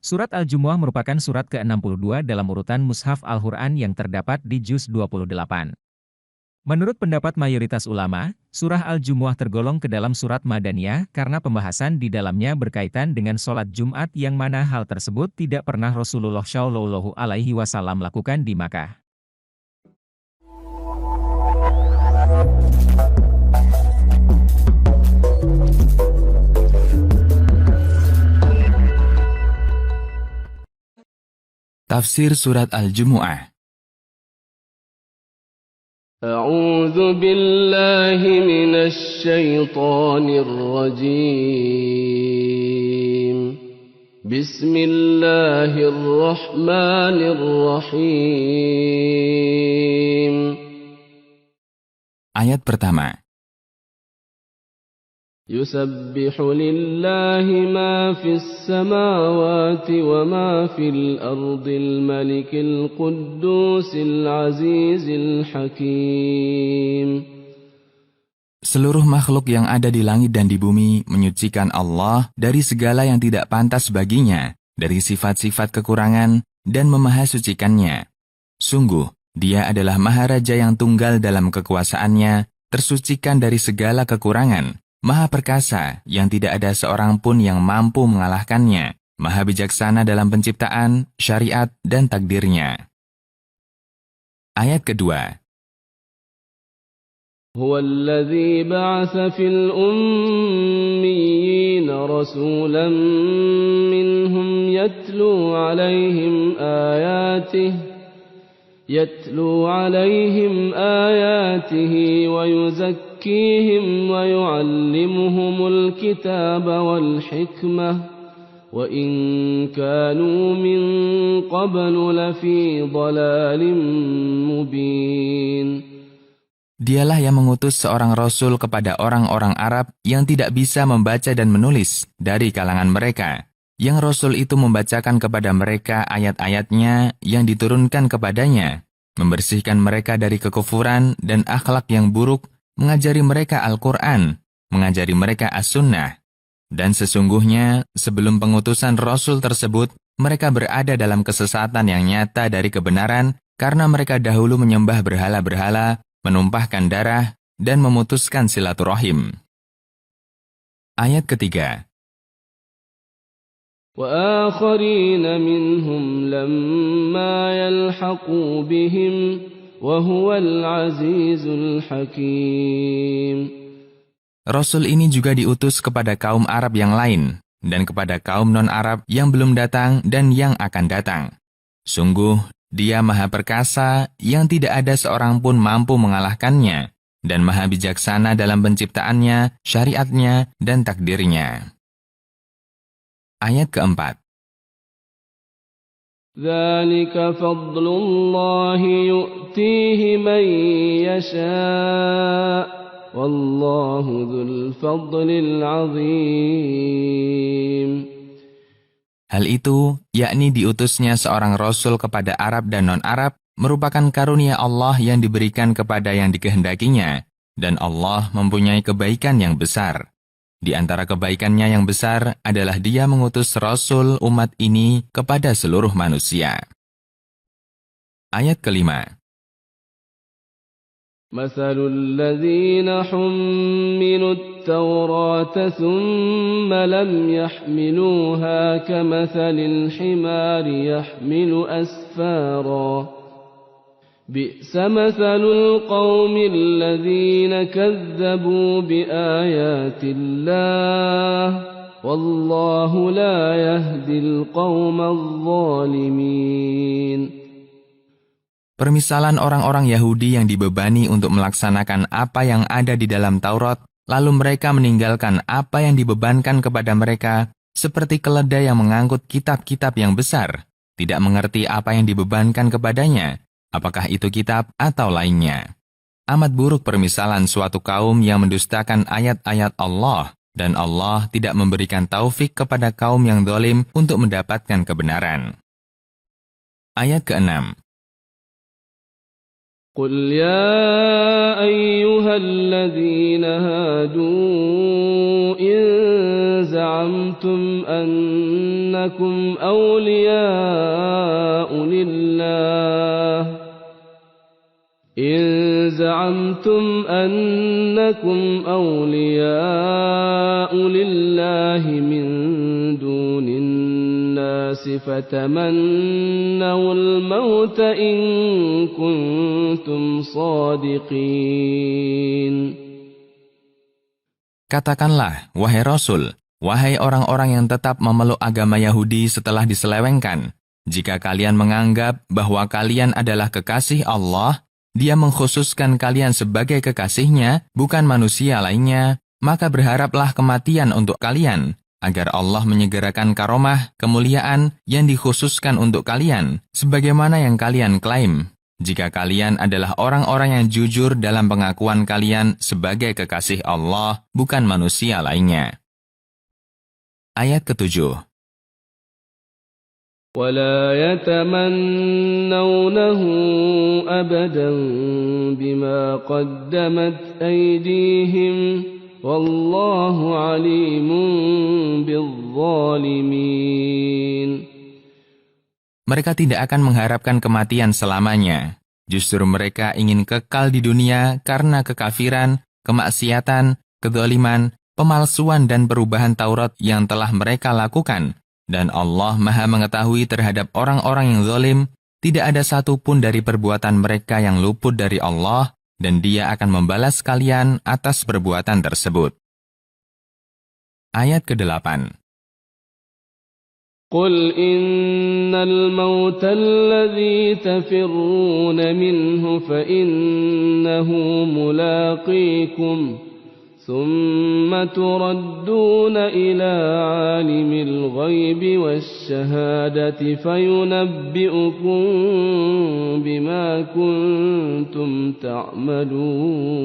Surat Al-Jumu'ah merupakan surat ke-62 dalam urutan Mushaf Al-Quran yang terdapat di juz 28. Menurut pendapat mayoritas ulama, surah Al-Jumu'ah tergolong ke dalam surat Madaniyah karena pembahasan di dalamnya berkaitan dengan sholat Jumat yang mana hal tersebut tidak pernah Rasulullah Shallallahu Alaihi Wasallam lakukan di Makkah. Tafsir Surat Al-Jumu'ah. أعوذ بالله من الشيطان الرجيم بسم الله الرحمن الرحيم Ayat pertama. يسبح لله ما في السماوات وما في الأرض الملك القدوس العزيز الحكيم. Seluruh makhluk yang ada di langit dan di bumi menyucikan Allah dari segala yang tidak pantas baginya, dari sifat-sifat kekurangan dan memahasucikannya. Sungguh, Dia adalah Maharaja yang tunggal dalam kekuasaannya, tersucikan dari segala kekurangan, Maha perkasa yang tidak ada seorang pun yang mampu mengalahkannya, Maha bijaksana dalam penciptaan, syariat, dan takdirnya. Ayat kedua. هو الذي بعث في الأميين رسولا منهم يتلو عليهم آياته ويزكيهم ويعلمهم الكتاب والحكمة وإن كانوا من قبل لفي ضلال مبين. Dialah yang mengutus seorang Rasul kepada orang-orang Arab yang tidak bisa membaca dan menulis dari kalangan mereka. Yang Rasul itu membacakan kepada mereka ayat-ayatnya yang diturunkan kepadanya, membersihkan mereka dari kekufuran dan akhlak yang buruk, mengajari mereka Al-Quran, mengajari mereka As-Sunnah. Dan sesungguhnya, sebelum pengutusan Rasul tersebut, mereka berada dalam kesesatan yang nyata dari kebenaran karena mereka dahulu menyembah berhala-berhala, menumpahkan darah, dan memutuskan silaturahim. Ayat ketiga. وآخرين منهم لما يلحقوا بهم وهو العزيز الحكيم. Rasul ini juga diutus kepada kaum Arab yang lain, dan kepada kaum non-Arab yang belum datang dan yang akan datang. Sungguh, Dia Maha Perkasa yang tidak ada seorang pun mampu mengalahkannya, dan Maha Bijaksana dalam penciptaannya, syariatnya, dan takdirnya. Ayat keempat. ذلك فضل الله يؤتيه من يشاء والله ذو الفضل العظيم. Hal itu, yakni diutusnya seorang Rasul kepada Arab dan non-Arab, merupakan karunia Allah yang diberikan kepada yang dikehendakinya, dan Allah mempunyai kebaikan yang besar. Di antara kebaikannya yang besar adalah Dia mengutus Rasul umat ini kepada seluruh manusia. Ayat kelima. مثل الذين حملوا التوراة ثم لم يحملوها كمثل الحمار يحمل أسفارا بئس مثل القوم الذين كذبوا بآيات الله والله لا يهدي القوم الظالمين. Permisalan orang-orang Yahudi yang dibebani untuk melaksanakan apa yang ada di dalam Taurat, lalu mereka meninggalkan apa yang dibebankan kepada mereka, seperti keledai yang mengangkut kitab-kitab yang besar, tidak mengerti apa yang dibebankan kepadanya, apakah itu kitab atau lainnya. Amat buruk permisalan suatu kaum yang mendustakan ayat-ayat Allah, dan Allah tidak memberikan taufik kepada kaum yang zalim untuk mendapatkan kebenaran. Ayat ke-6. قل يا أيها الذين هادوا إن زعمتم أنكم أولياء لله إن زعمتم أنكم أولياء لله من دون الناس فتمنوا الموت إن كنتم صادقين. Katakanlah, wahai Rasul, wahai orang-orang yang tetap memeluk agama Yahudi setelah diselewengkan, jika kalian menganggap bahwa kalian adalah kekasih Allah, Dia mengkhususkan kalian sebagai kekasihnya, bukan manusia lainnya, maka berharaplah kematian untuk kalian, agar Allah menyegerakan karomah, kemuliaan yang dikhususkan untuk kalian, sebagaimana yang kalian klaim, jika kalian adalah orang-orang yang jujur dalam pengakuan kalian sebagai kekasih Allah, bukan manusia lainnya. Ayat ke-7. ولا يتمنونه أبدا بما قدمت أيديهم والله عليم بالظالمين. Mereka tidak akan mengharapkan kematian selamanya. Justru mereka ingin kekal di dunia karena kekafiran, kemaksiatan, kedzaliman, pemalsuan dan perubahan Taurat yang telah mereka lakukan. Dan Allah Maha mengetahui terhadap orang-orang yang zalim, tidak ada satupun dari perbuatan mereka yang luput dari Allah, dan Dia akan membalas kalian atas perbuatan tersebut. Ayat ke-8. قل إن الموت الذي تفرون منه فإنه ملاقيكم ثم تردون إلى عالم الغيب والشهادة فينبئكم بما كنتم تعملون.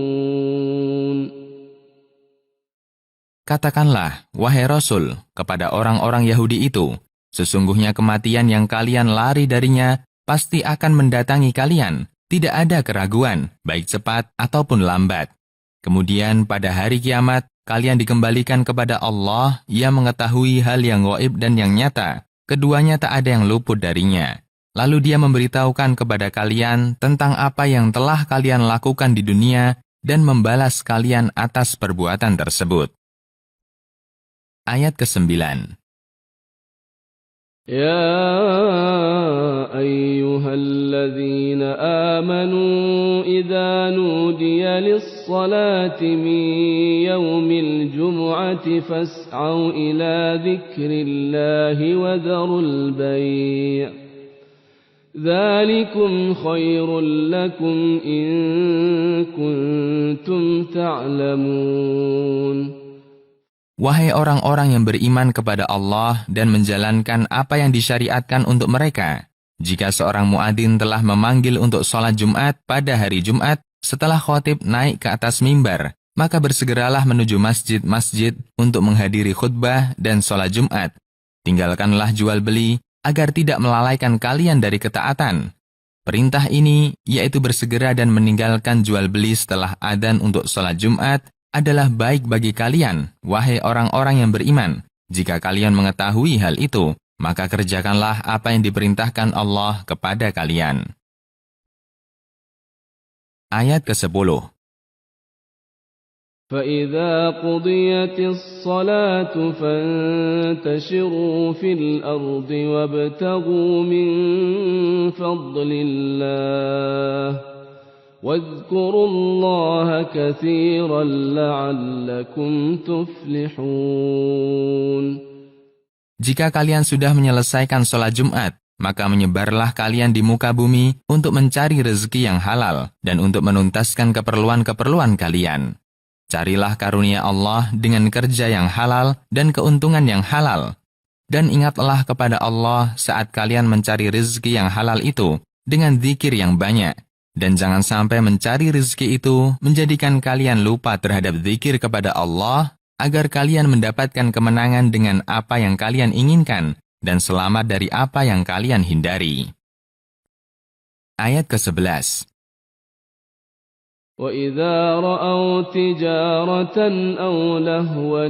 Katakanlah, wahai Rasul, kepada orang-orang Yahudi itu, sesungguhnya kematian yang kalian lari darinya pasti akan mendatangi kalian. Tidak ada keraguan, baik cepat ataupun lambat. Kemudian pada hari kiamat, kalian dikembalikan kepada Allah yang mengetahui hal yang gaib dan yang nyata. Keduanya tak ada yang luput darinya. Lalu Dia memberitahukan kepada kalian tentang apa yang telah kalian lakukan di dunia dan membalas kalian atas perbuatan tersebut. Ayat ke-9. يا أيها الذين آمنوا إذا نودي للصلاة من يوم الجمعة فاسعوا إلى ذكر الله وذروا البيع ذلكم خير لكم إن كنتم تعلمون. Wahai orang-orang yang beriman kepada Allah dan menjalankan apa yang disyariatkan untuk mereka, jika seorang muadzin telah memanggil untuk sholat Jumat pada hari Jumat, setelah khatib naik ke atas mimbar, maka bersegeralah menuju masjid-masjid untuk menghadiri khutbah dan sholat Jumat. Tinggalkanlah jual beli, agar tidak melalaikan kalian dari ketaatan. Perintah ini, yaitu bersegera dan meninggalkan jual beli setelah adzan untuk sholat Jumat, adalah baik bagi kalian, wahai orang-orang yang beriman. Jika kalian mengetahui hal itu, maka kerjakanlah apa yang diperintahkan Allah kepada kalian. Ayat ke-10. فَإِذَا قُضِيَتِ الصَّلَاةُ فَانتَشِرُوا فِي الْأَرْضِ وَابْتَغُوا مِنْ فَضْلِ اللَّهِ واذكروا الله كثيرا لعلكم تفلحون. Jika kalian sudah menyelesaikan sholat Jumat, maka menyebarlah kalian di muka bumi untuk mencari rezeki yang halal dan untuk menuntaskan keperluan-keperluan kalian. Carilah karunia Allah dengan kerja yang halal dan keuntungan yang halal. Dan ingatlah kepada Allah saat kalian mencari rezeki yang halal itu dengan zikir yang banyak. Dan jangan sampai mencari rezeki itu menjadikan kalian lupa terhadap zikir kepada Allah, agar kalian mendapatkan kemenangan dengan apa yang kalian inginkan, dan selamat dari apa yang kalian hindari. Ayat ke-11. وَإِذَا رَأَوْا تِجَارَةً أَوْ لَهْوًا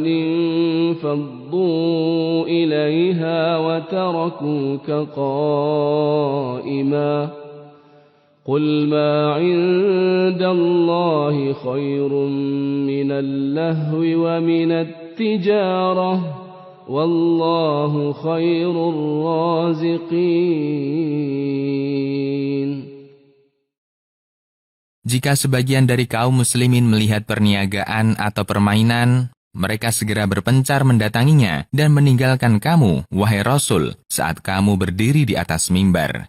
انفَضُّوا إِلَيْهَا وَتَرَكُوكَ قَائِمًا قُلْ مَا عِندَ اللَّهِ خَيْرٌ مِّنَ اللَّهْوِ وَمِنَ التِّجَارَةِ وَاللَّهُ خَيْرُ الرَّازِقِينَ. Jika sebagian dari kaum muslimin melihat perniagaan atau permainan, mereka segera berpencar mendatanginya dan meninggalkan kamu, wahai Rasul, saat kamu berdiri di atas mimbar.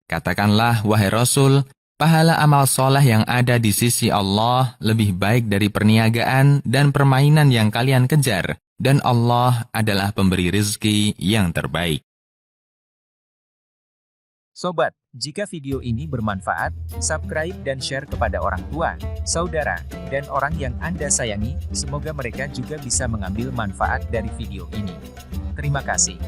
Katakanlah, wahai Rasul, pahala amal soleh yang ada di sisi Allah lebih baik dari perniagaan dan permainan yang kalian kejar, dan Allah adalah pemberi rezeki yang terbaik. Sobat, jika video ini bermanfaat, subscribe dan share kepada orang tua, saudara, dan orang yang Anda sayangi, semoga mereka juga bisa mengambil manfaat dari video ini. Terima kasih.